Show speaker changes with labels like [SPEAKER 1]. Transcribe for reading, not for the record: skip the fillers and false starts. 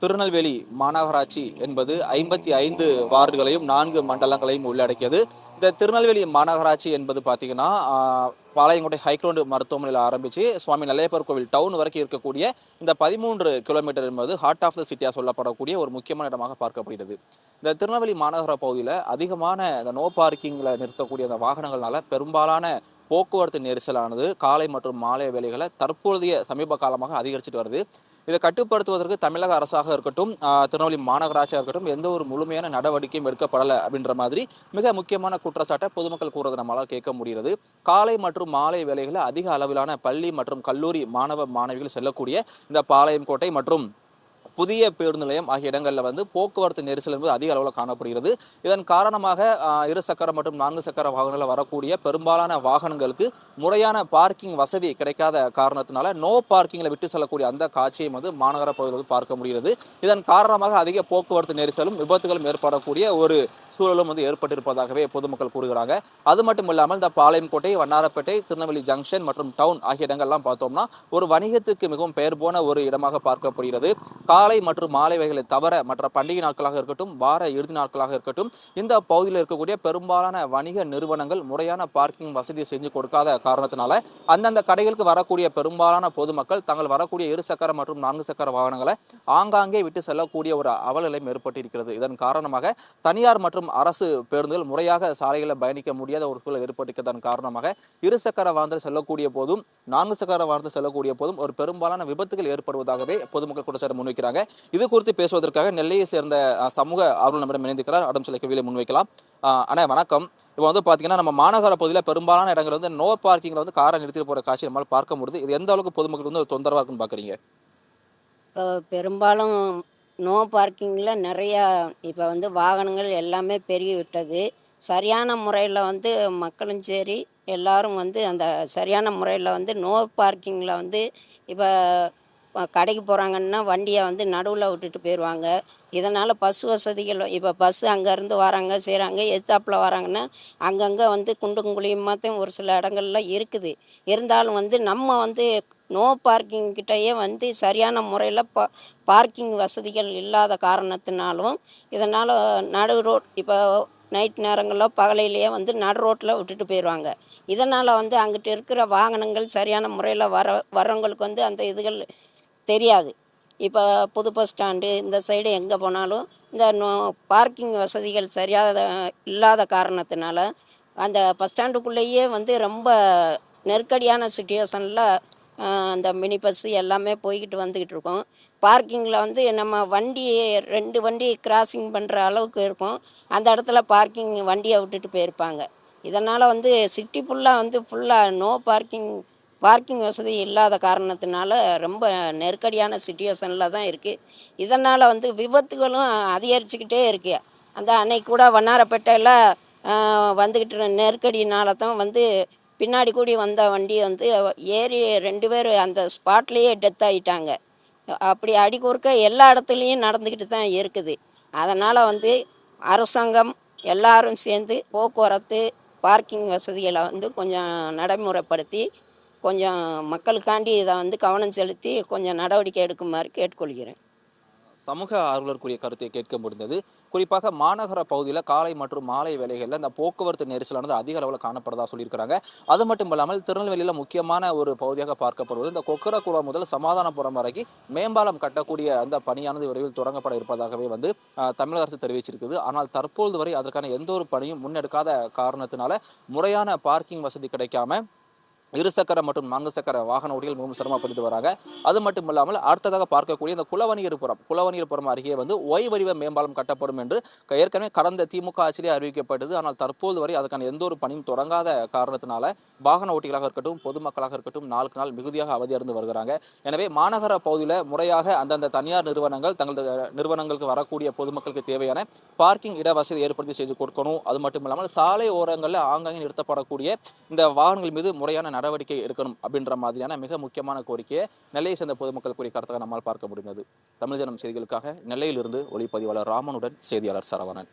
[SPEAKER 1] திருநெல்வேலி மாநகராட்சி என்பது 55 வார்டுகளையும் 4 மண்டலங்களையும் உள்ளடக்கியது. இந்த திருநெல்வேலி மாநகராட்சி என்பது பார்த்தீங்கன்னா, பாளையங்கோட்டை ஹைக்ரவுண்ட் மருத்துவமனையில் ஆரம்பிச்சு சுவாமி நெல்லையப்பர் கோவில் டவுன் வரைக்கும் இருக்கக்கூடிய இந்த 13 கிலோமீட்டர் என்பது ஹார்ட் ஆஃப் த சிட்டியா சொல்லப்படக்கூடிய ஒரு முக்கியமான இடமாக பார்க்கப்படுகிறது. இந்த திருநெல்வேலி மாநகர பகுதியில் அதிகமான இந்த நோ பார்க்கிங்ல நிறுத்தக்கூடிய அந்த வாகனங்கள்னால பெரும்பாலான போக்குவரத்து நெரிசலானது காலை மற்றும் மாலை வேளைகளை தற்போதைய சமீப காலமாக அதிகரிச்சுட்டு வருது. இதை கட்டுப்படுத்துவதற்கு தமிழக அரசாக இருக்கட்டும், திருநெல்வேலி மாநகராட்சியாக இருக்கட்டும், எந்த ஒரு முழுமையான நடவடிக்கையும் எடுக்கப்படலை அப்படின்ற மாதிரி மிக முக்கியமான குற்றச்சாட்டை பொதுமக்கள் கூறுவதை நம்மளால் கேட்க முடிகிறது. காலை மற்றும் மாலை வேளைகளில் அதிக அளவிலான பள்ளி மற்றும் கல்லூரி மாணவ மாணவிகள் செல்லக்கூடிய இந்த பாளையங்கோட்டை மற்றும் புதிய பேருந்து நிலையம் ஆகிய இடங்களில் போக்குவரத்து நெரிசல் என்பது அதிக அளவில் காணப்படுகிறது. இதன் காரணமாக இரு சக்கர மற்றும் 4 சக்கர வாகனங்களில் வரக்கூடிய பெரும்பாலான வாகனங்களுக்கு முறையான பார்க்கிங் வசதி கிடைக்காத காரணத்தினால நோ பார்க்கிங்கில் விட்டு செல்லக்கூடிய அந்த காட்சியை மாநகர பகுதியில் பார்க்க முடிகிறது. இதன் காரணமாக அதிக போக்குவரத்து நெரிசலும் விபத்துகளும் ஏற்படக்கூடிய ஒரு சூழலும் ஏற்பட்டிருப்பதாகவே பொதுமக்கள் கூறுகிறாங்க. அது மட்டும் இல்லாமல் இந்த பாளையங்கோட்டை, வண்ணாரப்பேட்டை, திருநெல்வேலி ஜங்ஷன் மற்றும் டவுன் ஆகிய இடங்கள்லாம் பார்த்தோம்னா ஒரு வணிகத்துக்கு மிகவும் பெயர் போன ஒரு இடமாக பார்க்கப்படுகிறது. காலை மற்றும் மாலை வேளைகளை தவிர மற்ற பண்டிகை நாட்களாக இருக்கட்டும், வார இறுதி நாட்களாக இருக்கட்டும், இந்த பகுதியில் இருக்கக்கூடிய பெரும்பாலான வணிக நிறுவனங்கள் முறையான பார்க்கிங் வசதி செஞ்சு கொடுக்காத காரணத்தினால அந்தந்த கடைகளுக்கு வரக்கூடிய பெரும்பாலான பொதுமக்கள் தங்கள் வரக்கூடிய 2 சக்கர மற்றும் 4 சக்கர வாகனங்களை ஆங்காங்கே விட்டு செல்லக்கூடிய ஒரு அவலநிலையும் ஏற்பட்டிருக்கிறது. இதன் காரணமாக தனியார் மற்றும் அரசு பேருந்துகள் முறையாக சாலைகளில் பயணிக்க முடியாத ஒரு சூழல் ஏற்பட்டிருக்கிறதன் காரணமாக 2 சக்கர வாகனத்தில் செல்லக்கூடிய போதும் 4 சக்கர வாகனத்தில் செல்லக்கூடிய போதும் ஒரு பெரும்பாலான விபத்துகள் ஏற்படுவதாகவே பொதுமக்கள் குற்றச்சாட்டு முன்வைக்கிறாங்க. இது குறித்து பேசுவதற்காக நெல்லையை சேர்ந்த சமூக ஆர்வலர் நம்மிடம் இணைந்திருக்கிறார். அவரிடம் சில கேள்விகளை முன்வைக்கலாம். அண்ணா வணக்கம். இப்போ பாத்தீங்கன்னா நம்ம மாநகர பகுதியில் பெரும்பாலான இடங்கள் நோ பார்க்கிங்ல காரை நிறுத்திட்டு போற காட்சி நம்மளால் பார்க்க முடியுது. இது எந்த அளவுக்கு பொதுமக்கள் ஒரு தொந்தரவா இருக்குன்னு பாக்குறீங்க?
[SPEAKER 2] இப்போ பெரும்பாலும் நோ பார்க்கிங்கில் நிறையா இப்போ வாகனங்கள் எல்லாமே பெருகி விட்டது. சரியான முறையில் மக்களும் சரி எல்லாரும் அந்த சரியான முறையில் நோ பார்க்கிங்கில் இப்போ கடைக்கு போகிறாங்கன்னா வண்டியை நடுவில் விட்டுட்டு போயிடுவாங்க. இதனால் பஸ் வசதிகள் இப்போ பஸ்ஸு அங்கேருந்து வராங்க செய்கிறாங்க, எதிர்த்தாப்புல வராங்கன்னா அங்கங்கே குண்டும் குழியுமாத்தையும் ஒரு சில இடங்கள்ல இருக்குது. இருந்தாலும் நம்ம நோ பார்க்கிங் கிட்டேயே சரியான முறையில் பார்க்கிங் வசதிகள் இல்லாத காரணத்தினாலும் இதனால் நடு ரோட் இப்போ நைட் நேரங்களில் பகலையிலேயே நடு ரோட்டில் விட்டுட்டு போயிடுவாங்க. இதனால் அங்கிட்டு இருக்கிற வாகனங்கள் சரியான முறையில் வரவங்களுக்கு அந்த இதுகள் தெரியாது. இப்போ புது பஸ் ஸ்டாண்டு இந்த சைடு எங்கே போனாலும் இந்த பார்க்கிங் வசதிகள் சரியாக இல்லாத காரணத்தினால அந்த பஸ் ஸ்டாண்டுக்குள்ளேயே ரொம்ப நெருக்கடியான சுச்சுவேஷனில் அந்த மினி பஸ்ஸு எல்லாமே போய்கிட்டு வந்துக்கிட்டு இருக்கோம். பார்க்கிங்கில் நம்ம வண்டி 2 வண்டி கிராசிங் பண்ணுற அளவுக்கு இருக்கும். அந்த இடத்துல பார்க்கிங் வண்டியை விட்டுட்டு போயிருப்பாங்க. இதனால் சிட்டி ஃபுல்லாக நோ பார்க்கிங் வசதி இல்லாத காரணத்தினால ரொம்ப நெருக்கடியான சுச்சுவேஷனில் தான் இருக்குது. இதனால் விபத்துகளும் அதிகரிச்சுக்கிட்டே இருக்குது. அந்த அன்னைக்கு கூட வண்ணாரப்பேட்டையில் வந்துக்கிட்டு நெருக்கடினால தான் பின்னாடி கூடி வந்த வண்டி ஏறி 2 பேர் அந்த ஸ்பாட்லேயே டெத் ஆகிட்டாங்க. அப்படி அடிக்குறுக்க எல்லா இடத்துலையும் நடந்துக்கிட்டு தான் இருக்குது. அதனால் அரசாங்கம் எல்லாரும் சேர்ந்து போக்குவரத்து பார்க்கிங் வசதிகளை கொஞ்சம் நடைமுறைப்படுத்தி கொஞ்சம் மக்களுக்காண்டி இதை கவனம் செலுத்தி கொஞ்சம் நடவடிக்கை எடுக்குமாறு கேட்டுக்கொள்கிறேன்.
[SPEAKER 1] சமூக ஆர்வலருக்குரிய கருத்தை கேட்க முடிந்தது. குறிப்பாக மாநகர பகுதியில் காலை மற்றும் மாலை வேளைகளில் இந்த போக்குவரத்து நெரிசலானது அதிக அளவில் காணப்படுறதா சொல்லியிருக்கிறாங்க. அது மட்டும் இல்லாமல் திருநெல்வேலியில் முக்கியமான ஒரு பகுதியாக பார்க்கப்படுவது இந்த கொக்கரக்குளம் முதல் சமாதானபுரம் வரைக்கும் மேம்பாலம் கட்டக்கூடிய அந்த பணியானது விரைவில் தொடங்கப்பட இருப்பதாகவே தமிழக அரசு தெரிவிச்சிருக்குது. ஆனால் தற்போது வரை அதற்கான எந்த ஒரு பணியும் முன்னெடுக்காத காரணத்தினால முறையான பார்க்கிங் வசதி கிடைக்காம 2 சக்கர மற்றும் 4 சக்கர வாகன ஓட்டிகள் மிகவும் சிரமப்பட்டு வராங்க. அது மட்டும் இல்லாமல் அடுத்ததாக பார்க்கக்கூடிய இந்த குலவணிகர்புரம் அருகே ஒய் வடிவ மேம்பாலம் கட்டப்படும் என்று ஏற்கனவே கடந்த திமுக ஆட்சியிலே அறிவிக்கப்பட்டது. ஆனால் தற்போது வரை அதுக்கான எந்த ஒரு பணியும் தொடங்காத காரணத்தினால வாகன ஓட்டிகளாக இருக்கட்டும், பொதுமக்களாக இருக்கட்டும் நாளுக்கு நாள் மிகுதியாக அவதியடைந்து வருகிறாங்க. எனவே மாநகர பகுதியில் முறையாக அந்தந்த தனியார் நிறுவனங்கள் தங்களது நிறுவனங்களுக்கு வரக்கூடிய பொதுமக்களுக்கு தேவையான பார்க்கிங் இட வசதி ஏற்படுத்தி செய்து கொடுக்கணும். அது மட்டும் இல்லாமல் சாலை ஓரங்களில் ஆங்காங்கே நிறுத்தப்படக்கூடிய இந்த வாகனங்கள் மீது முறையான நடவடிக்கை எடுக்கணும் அப்படின்ற மாதிரியான மிக முக்கியமான கோரிக்கையை நெல்லையை சேர்ந்த பொதுமக்கள் கூறிய கருத்தாக நம்மால் பார்க்க முடிந்தது. தமிழ் ஜனம் செய்திகளுக்காக நெல்லையிலிருந்து ஒளிப்பதிவாளர் ராமனுடன் செய்தியாளர் சரவணன்.